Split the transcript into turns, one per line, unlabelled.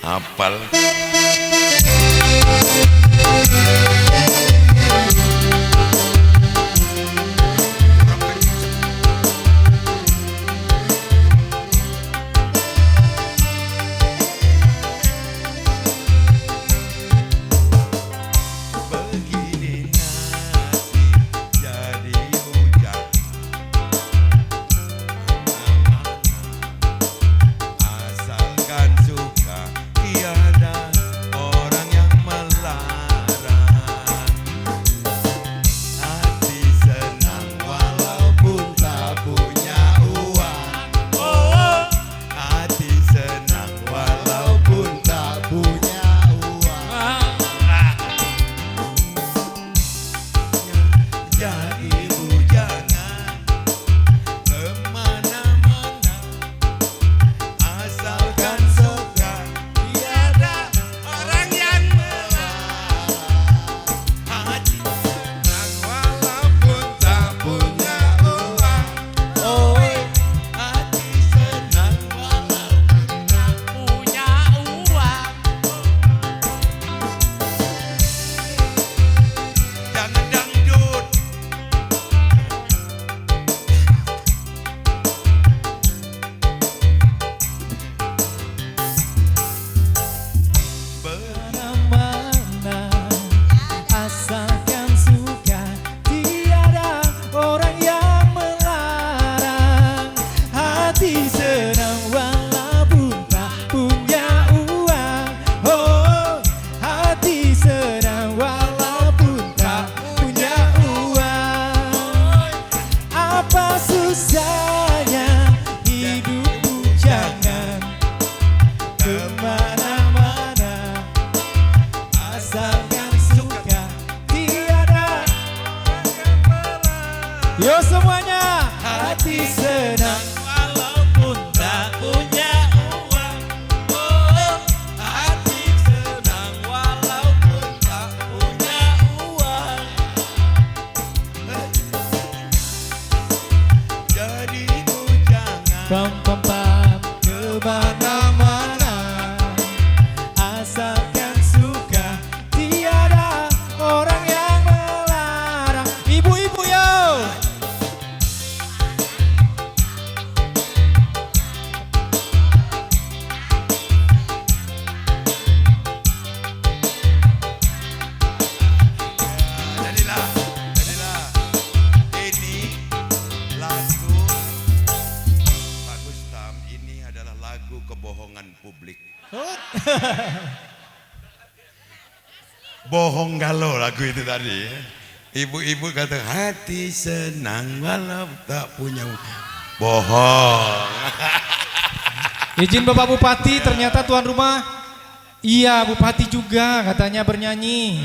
Hafal.
Yo semuanya, hati senang walaupun tak punya uang. Oh, hati senang walaupun tak punya uang. Jadi bujangan pam kemana-mana, asalkan suka, tiada orang yang melarang. Ibu-ibu yo.
Kebohongan publik. Bohong galau lagu itu tadi. Ibu-ibu kata hati senang walau tak punya. Bohong.
Izin Bapak Bupati, ternyata tuan rumah, iya Bupati juga katanya bernyanyi.